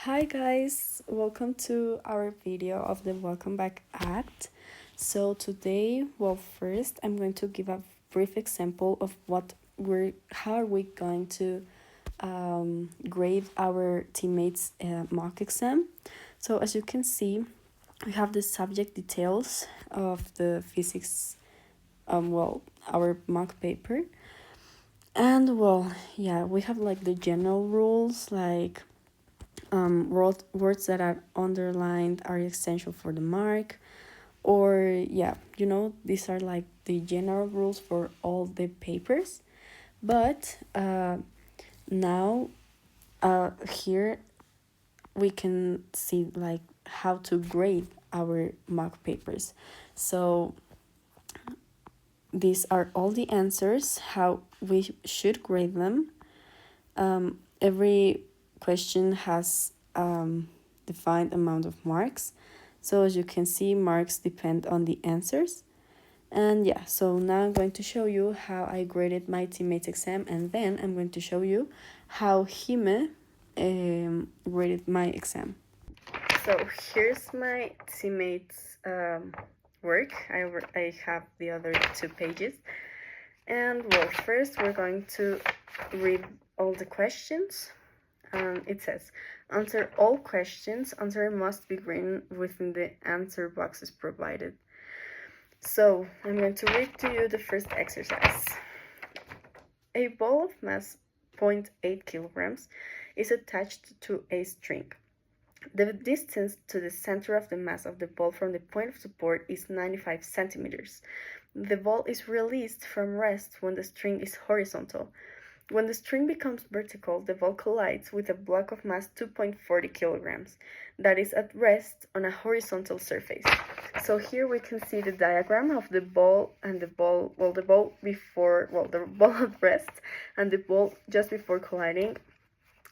Hi guys, welcome to our video of the Welcome Back Act. So today, first I'm going to give a brief example of how are we going to grade our teammates' mock exam. So as you can see, we have the subject details of the physics, our mock paper. And we have like the general rules like words that are underlined are essential for the mark, or these are like the general rules for all the papers. But now here we can see like how to grade our mock papers. So these are all the answers, how we should grade them. Every question has defined amount of marks. So as you can see, marks depend on the answers. And so now I'm going to show you how I graded my teammates' exam, and then I'm going to show you how Hime graded my exam. So here's my teammates' work. I have the other 2 pages. And first we're going to read all the questions. It says, answer all questions. Answer must be written within the answer boxes provided. So I'm going to read to you the first exercise. A ball of mass 0.8 kilograms is attached to a string. The distance to the center of the mass of the ball from the point of support is 95 centimeters. The ball is released from rest when the string is horizontal. When the string becomes vertical, the ball collides with a block of mass 2.40 kilograms that is at rest on a horizontal surface. So here we can see the diagram of the ball and the ball at rest and the ball just before colliding.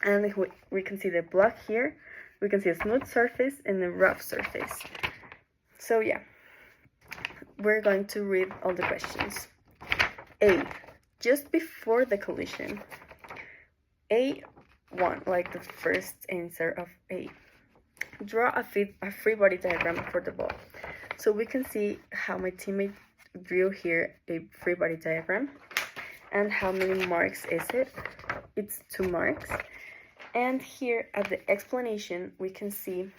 And we can see the block here. We can see a smooth surface and a rough surface. So we're going to read all the questions. A. Just before the collision. A1, like the first answer of A. Draw a free body diagram for the ball. So we can see how my teammate drew here a free body diagram. And how many marks is it? It's 2 marks. And here at the explanation, we can see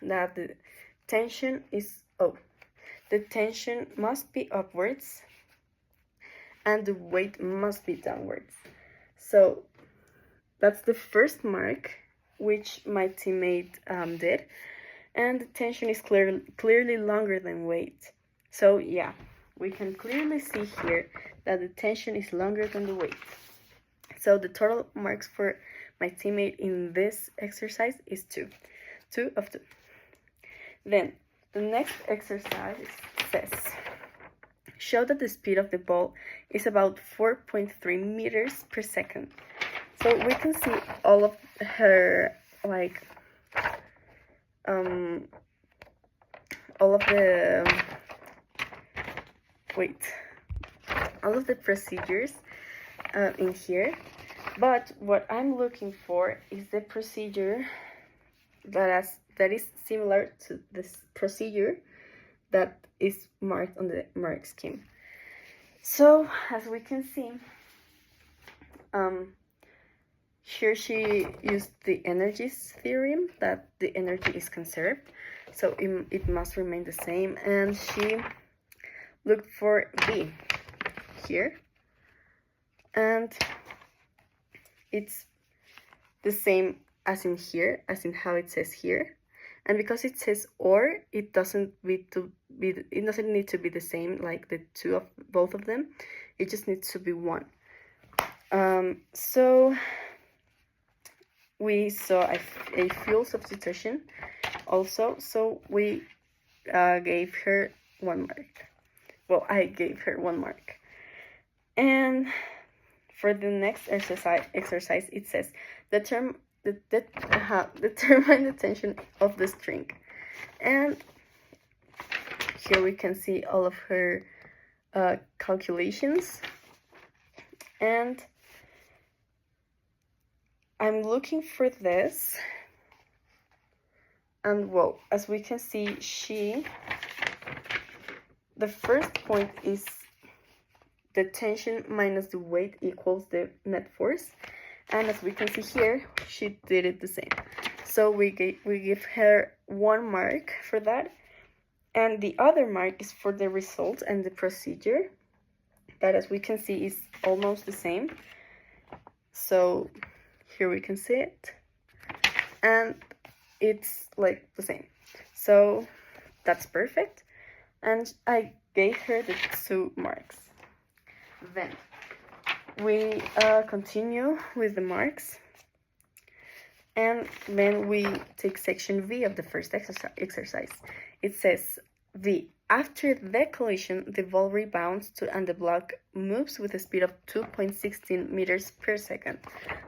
that the tension must be upwards and the weight must be downwards. So that's the first mark which my teammate did, and the tension is clearly longer than weight. So we can clearly see here that the tension is longer than the weight. So the total marks for my teammate in this exercise is 2 of 2. Then the next exercise says, show that the speed of the ball is about 4.3 meters per second. So we can see all of her all of the procedures in here. But what I'm looking for is the procedure that is similar to this procedure that is marked on the mark scheme. So as we can see, here she used the energies theorem, that the energy is conserved, so it must remain the same, and she looked for B here, and it's the same as in here, as in how it says here. And because it says or, it doesn't need to be the same, like the two of both of them. It just needs to be one. So we saw a fuel substitution also. So we gave her 1 mark. Well, I gave her 1 mark. And for the next exercise, it says determine the tension of the string. And here we can see all of her calculations. And I'm looking for this And well, as we can see, the first point is the tension minus the weight equals the net force. And as we can see here, she did it the same. So we give her 1 mark for that. And the other mark is for the result and the procedure. That, as we can see, is almost the same. So here we can see it. And it's like the same. So that's perfect. And I gave her the 2 marks. Then we continue with the marks. And then we take section V of the first exercise. It says, V. After the collision, the ball rebounds and the block moves with a speed of 2.16 meters per second.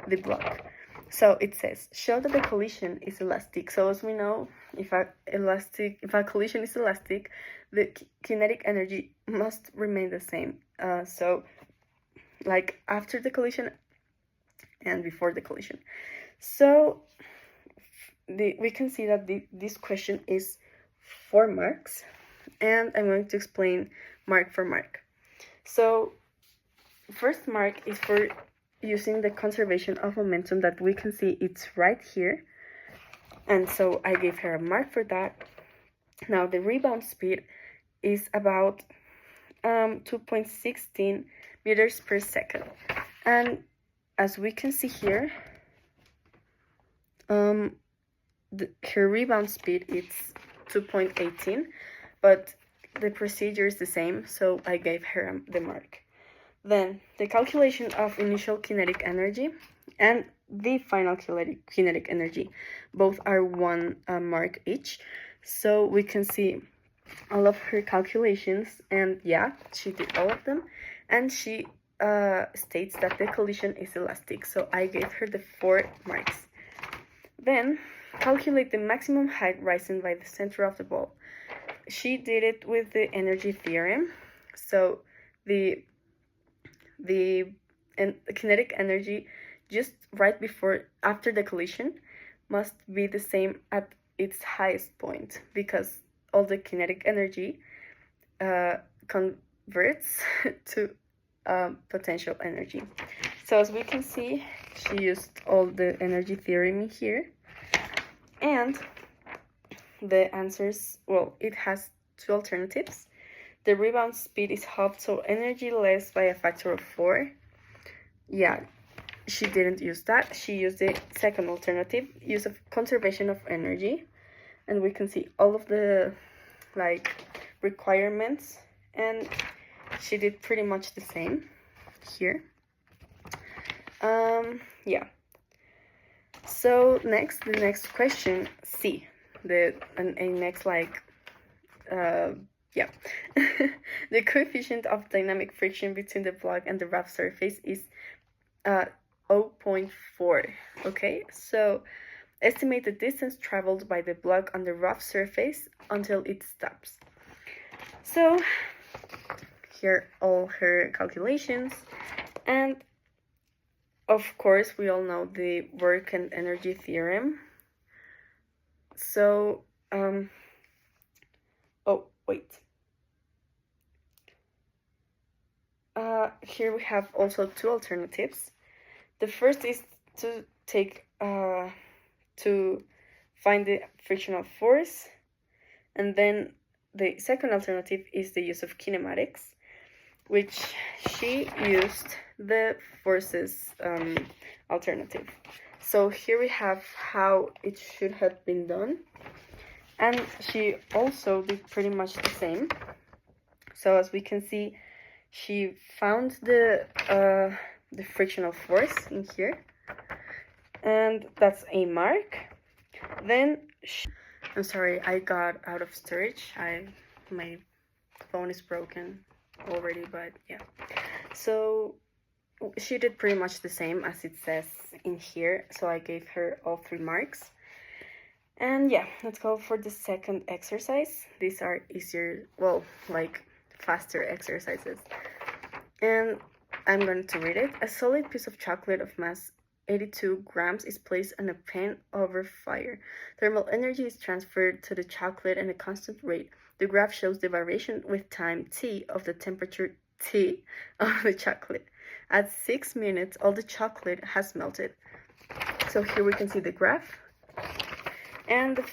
The block. So it says, show that the collision is elastic. So as we know, if a collision is elastic, the kinetic energy must remain the same. So like after the collision and before the collision. So we can see that this question is 4 marks, and I'm going to explain mark for mark. So first mark is for using the conservation of momentum that we can see it's right here. And so I gave her a mark for that. Now the rebound speed is about 2.16 meters per second. And as we can see here, her rebound speed is 2.18, but the procedure is the same, so I gave her the mark. Then the calculation of initial kinetic energy and the final kinetic energy, both are 1 mark each. So we can see all of her calculations, and yeah, she did all of them, and she states that the collision is elastic, so I gave her the 4 marks. Then calculate the maximum height rising by the center of the ball. She did it with the energy theorem. So the kinetic energy just right after the collision must be the same at its highest point, because all the kinetic energy converts to potential energy. So as we can see, she used all the energy theorem here. And the answers, well, it has 2 alternatives. The rebound speed is halved, so energy less by a factor of 4. Yeah, she didn't use that. She used the second alternative, use of conservation of energy. And we can see all of the requirements, and she did pretty much the same here. Yeah. So the next question, C. The coefficient of dynamic friction between the block and the rough surface is 0.4. Okay, so estimate the distance traveled by the block on the rough surface until it stops. So here all her calculations, and of course we all know the work and energy theorem. So here we have also 2 alternatives. The first is to take to find the frictional force, and then the second alternative is the use of kinematics, which she used the forces alternative. So here we have how it should have been done, and she also did pretty much the same. So as we can see, she found the frictional force in here, and that's a mark. Then I'm sorry, I got out of storage. My phone is broken already, but yeah. So she did pretty much the same as it says in here, so I gave her all 3 marks. And yeah, let's go for the second exercise. These are easier, well, faster exercises. And I'm going to read it. A solid piece of chocolate of mass 82 grams is placed on a pan over fire. Thermal energy is transferred to the chocolate at a constant rate. The graph shows the variation with time t of the temperature T of the chocolate. At 6 minutes, all the chocolate has melted. So here we can see the graph. And,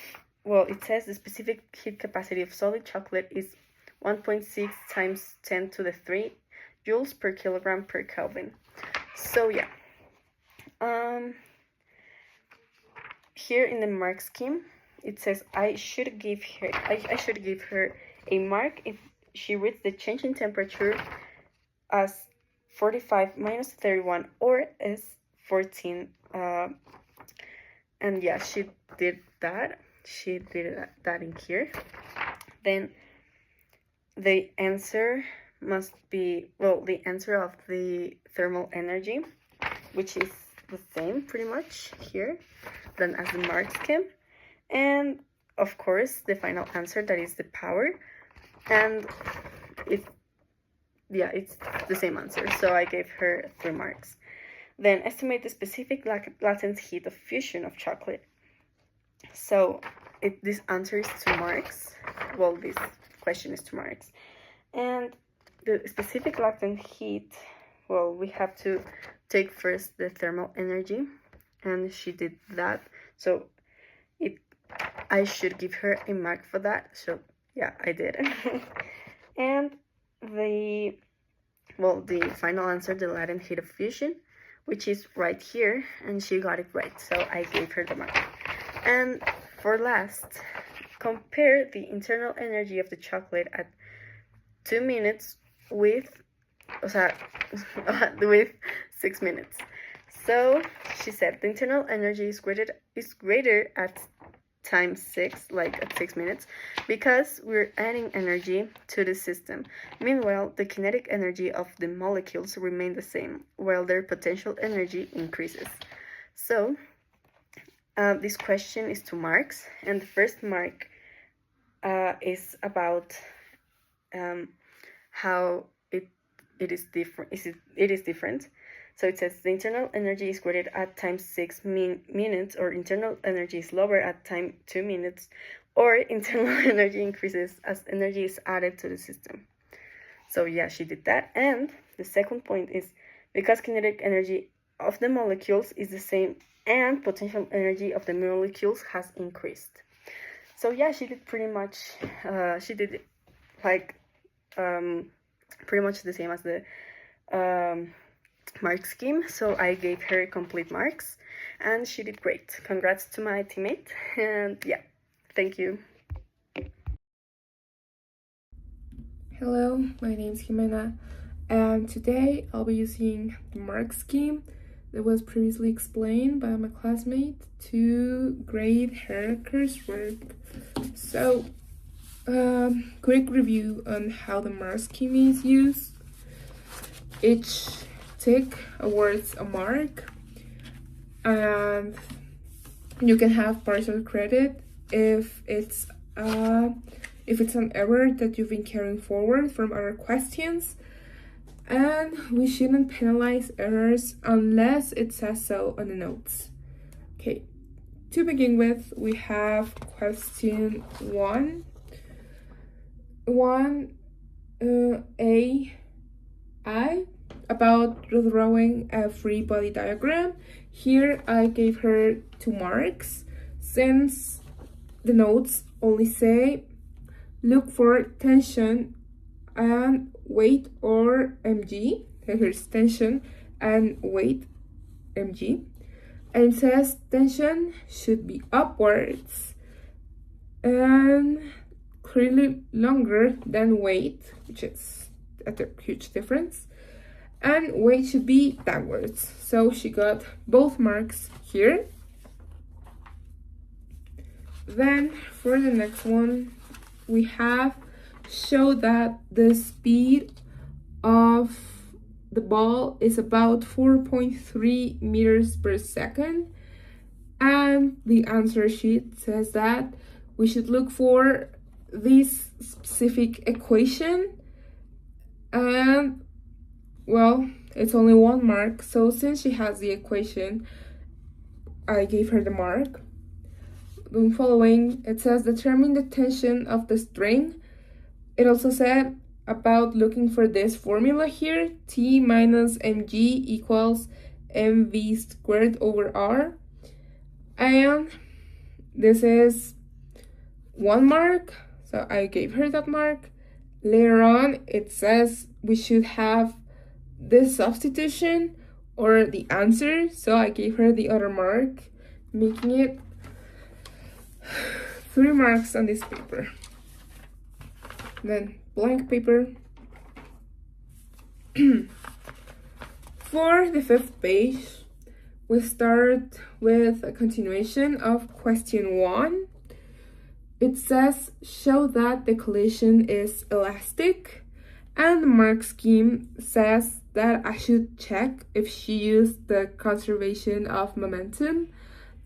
well, it says the specific heat capacity of solid chocolate is 1.6 times 10 to the 3 joules per kilogram per Kelvin. So, yeah. Here in the mark scheme, it says I should give her a mark if she reads the change in temperature as 45 minus 31 or as 14. And yeah, she did that. She did that in here. Then the answer must be, well, the answer of the thermal energy, which is the same pretty much here than as the mark scheme. And of course, the final answer, that is the power. And it's the same answer. So I gave her 3 marks. Then estimate the specific latent heat of fusion of chocolate. So this answer is 2 marks. Well, this question is 2 marks. And the specific latent heat, well, we have to take first the thermal energy, and she did that. So I should give her a mark for that. So yeah, I did. And the final answer, the latent heat of fusion, which is right here, and she got it right, so I gave her the mark. And for last, compare the internal energy of the chocolate at 2 minutes with 6 minutes. So she said the internal energy is greater at time 6, like at 6 minutes, because we're adding energy to the system. Meanwhile, the kinetic energy of the molecules remain the same, while their potential energy increases. So this question is 2 marks, and the first mark is about how it is different. It is different. So it says the internal energy is greater at time 6 minutes, or internal energy is lower at time 2 minutes, or internal energy increases as energy is added to the system. So yeah, she did that. And the second point is because kinetic energy of the molecules is the same and potential energy of the molecules has increased. So yeah, she did pretty much, pretty much the same as the mark scheme. So I gave her complete marks, and she did great. Congrats to my teammate, and yeah, thank you. Hello, my name is Jimena, and today I'll be using the mark scheme that was previously explained by my classmate to grade her coursework. So, quick review on how the mark scheme is used. Each tick awards a mark, and you can have partial credit if it's an error that you've been carrying forward from other questions, and we shouldn't penalize errors unless it says so on the notes. Okay, to begin with, we have question 1A about drawing a free body diagram. Here I gave her 2 marks since the notes only say look for tension and weight or mg. Here's tension and weight mg, and it says tension should be upwards and clearly longer than weight, which is a huge difference, and weight should be downwards. So she got both marks here. Then for the next one, we have show that the speed of the ball is about 4.3 meters per second, and the answer sheet says that we should look for this specific equation, and well, it's only 1 mark. So since she has the equation, I gave her the mark. The following, it says determine the tension of the string. It also said about looking for this formula here, T minus mg equals mv squared over r. And this is 1 mark, so I gave her that mark. Later on, it says we should have this substitution or the answer, so I gave her the other mark, making it 3 marks on this paper. Then blank paper. For the 5th page, we start with a continuation of question 1. It says, show that the collision is elastic, and the mark scheme says that I should check if she used the conservation of momentum.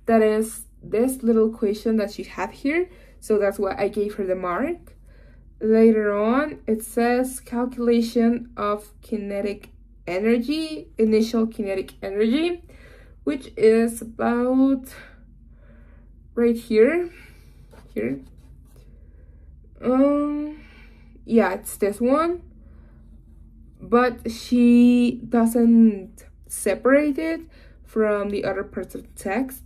That is this little equation that she had here, so that's why I gave her the mark. Later on, it says calculation of kinetic energy, initial kinetic energy, which is about right here. Yeah, it's this one, but she doesn't separate it from the other parts of the text.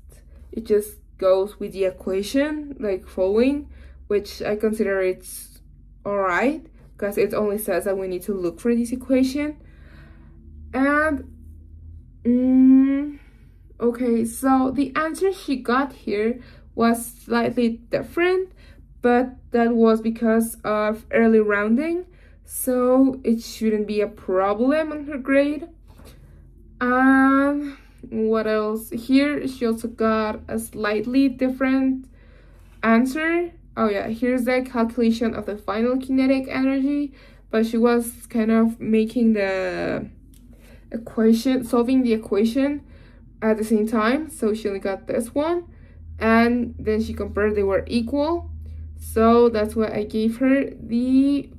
It just goes with the equation, like following, which I consider it's alright, because it only says that we need to look for this equation. And okay, so the answer she got here was slightly different, but that was because of early rounding, so it shouldn't be a problem on her grade. What else? Here she also got a slightly different answer. Oh yeah, here's the calculation of the final kinetic energy, but she was kind of making the equation, solving the equation at the same time, so she only got this one, and then she compared they were equal, so that's why I gave her the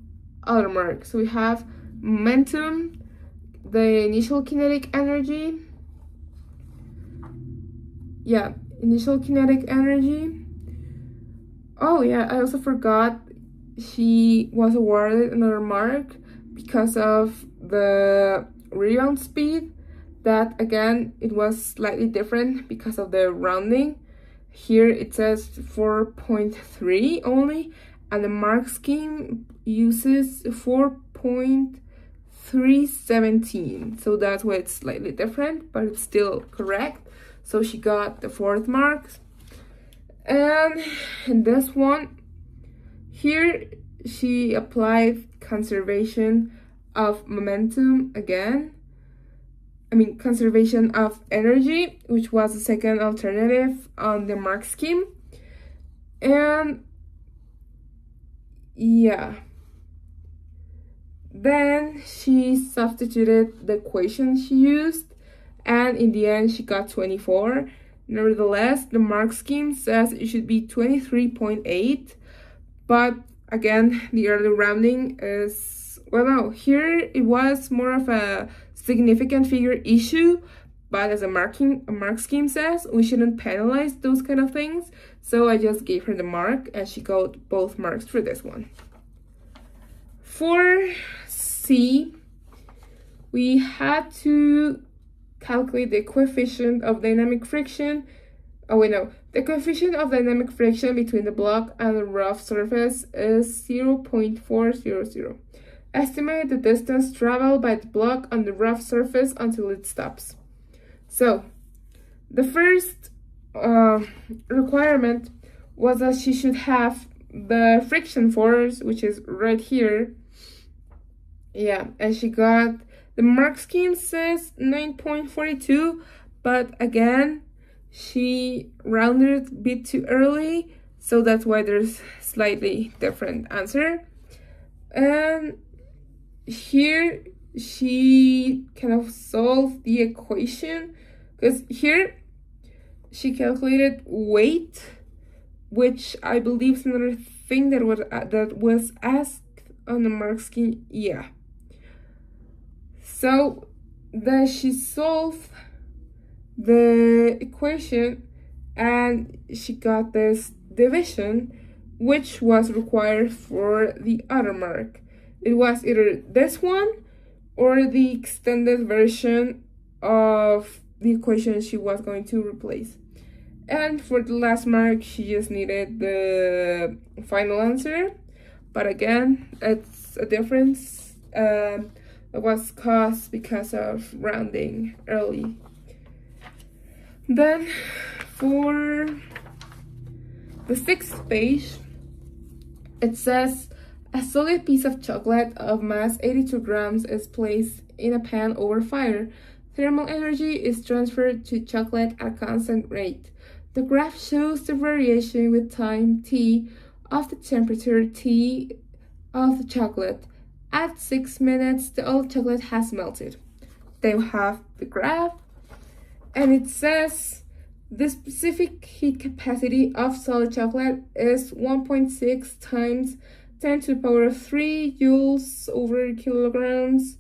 other mark. So we have momentum, the initial kinetic energy, initial kinetic energy. Oh yeah, I also forgot she was awarded another mark because of the rebound speed. That again, it was slightly different because of the rounding. Here it says 4.3 only, and the mark scheme uses 4.317, so that's why it's slightly different, but it's still correct. So she got the 4th mark. And in this one here, she applied conservation of momentum again. Conservation of energy, which was the second alternative on the mark scheme. And yeah, then she substituted the equation she used, and in the end she got 24. Nevertheless, the mark scheme says it should be 23.8, but again, the early rounding is, well, no, here it was more of a significant figure issue, but as a mark scheme says, we shouldn't penalize those kind of things, so I just gave her the mark, and she got both marks for this one. For C, we had to calculate the coefficient of dynamic friction. The coefficient of dynamic friction between the block and the rough surface is 0.400. Estimate the distance traveled by the block on the rough surface until it stops. So, the first requirement was that she should have the friction force, which is right here. Yeah, and she got, the mark scheme says 9.42, but again, she rounded a bit too early, so that's why there's slightly different answer. And here she kind of solved the equation, because here she calculated weight, which I believe is another thing that was asked on the mark scheme. Yeah, so then she solved the equation and she got this division, which was required for the other mark. It was either this one or the extended version of the equation she was going to replace. And for the last mark, she just needed the final answer. But again, it's a difference that was caused because of rounding early. Then for the sixth page, it says a solid piece of chocolate of mass 82 grams is placed in a pan over fire. Thermal energy is transferred to chocolate at a constant rate. The graph shows the variation with time t of the temperature T of the chocolate. At 6 minutes, the old chocolate has melted. They have the graph, and it says the specific heat capacity of solid chocolate is 1.6 times 10 to the power of 3 joules over kilograms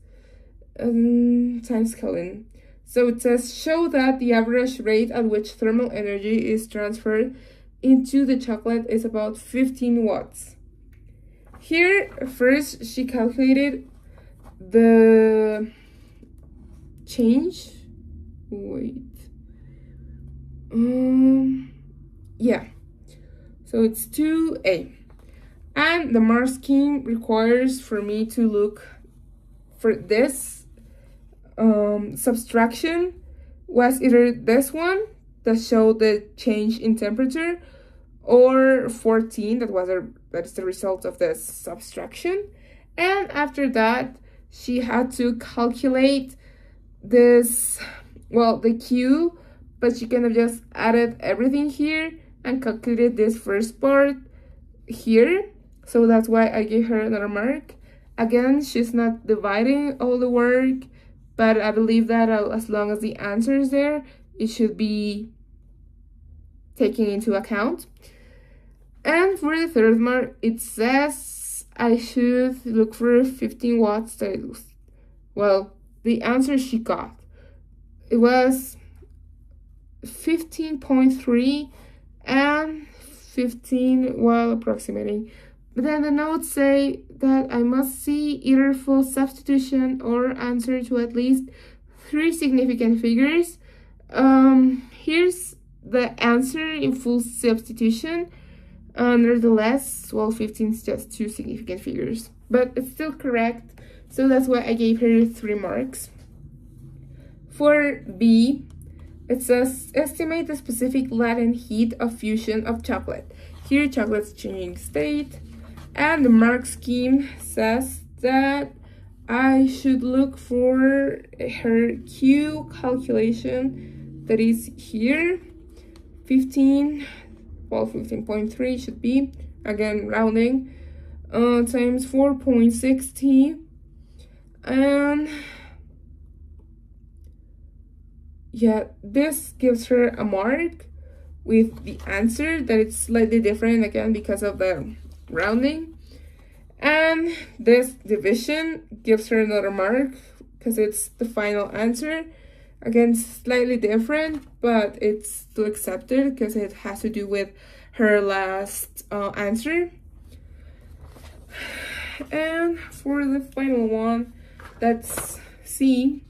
times Kelvin. So it says, show that the average rate at which thermal energy is transferred into the chocolate is about 15 watts. Here, first, she calculated the change. Wait. Yeah. So it's 2A. And the mark scheme requires for me to look for this subtraction was either this one that showed the change in temperature, or 14 that is the result of this subtraction. And after that, she had to calculate this, well, the Q, but she kind of just added everything here and calculated this first part here. So that's why I gave her another mark. Again, she's not dividing all the work, but I believe that as long as the answer is there, it should be taken into account. And for the third mark, it says I should look for 15 watts. Well, the answer she got, it was 15.3 and 15 while approximating. But then the notes say that I must see either full substitution or answer to at least 3 significant figures. Here's the answer in full substitution. Nevertheless, well, 15 is just 2 significant figures, but it's still correct, so that's why I gave her 3 marks. For B, it says estimate the specific latent heat of fusion of chocolate. Here, chocolate's changing state, and the mark scheme says that I should look for her Q calculation, that is here, 15.3 should be, again rounding, times 4.6 T, and yeah, this gives her a mark with the answer that it's slightly different, again because of the rounding, and this division gives her another mark because it's the final answer. Again, slightly different, but it's still accepted because it has to do with her last answer. And for the final one, that's C.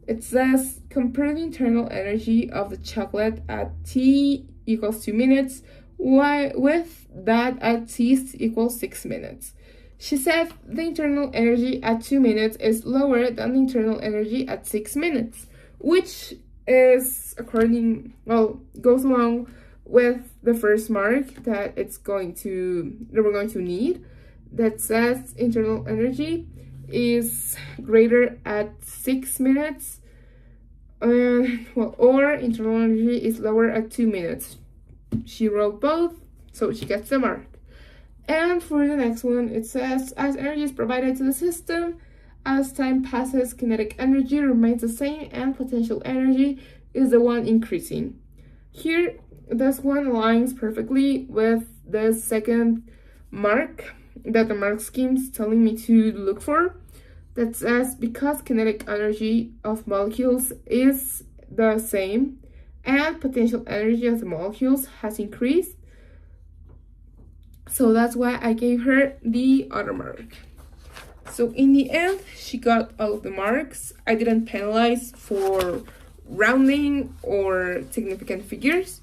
It says compare the internal energy of the chocolate at T equals 2 minutes with that at T equals 6 minutes. She said the internal energy at 2 minutes is lower than the internal energy at 6 minutes, which is goes along with the first mark that we're going to need, that says internal energy is greater at 6 minutes, or internal energy is lower at 2 minutes. She wrote both, so she gets the mark. And for the next one, it says as energy is provided to the system, as time passes, kinetic energy remains the same and potential energy is the one increasing. Here, this one aligns perfectly with the second mark that the mark scheme is telling me to look for. That says because kinetic energy of molecules is the same and potential energy of the molecules has increased. So that's why I gave her the other mark. So in the end, she got all of the marks. I didn't penalize for rounding or significant figures.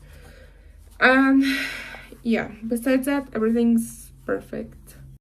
And yeah, besides that, everything's perfect.